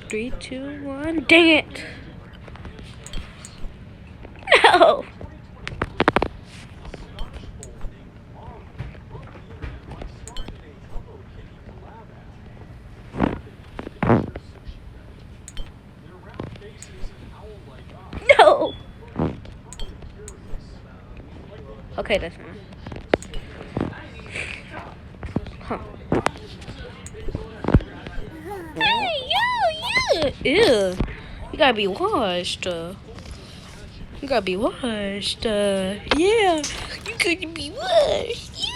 3, 2, 1. Dang it! No! No! Okay, that's fine. Huh. Hey, you! Ew. You gotta be washed. You gotta be washed. Yeah. You gotta be washed.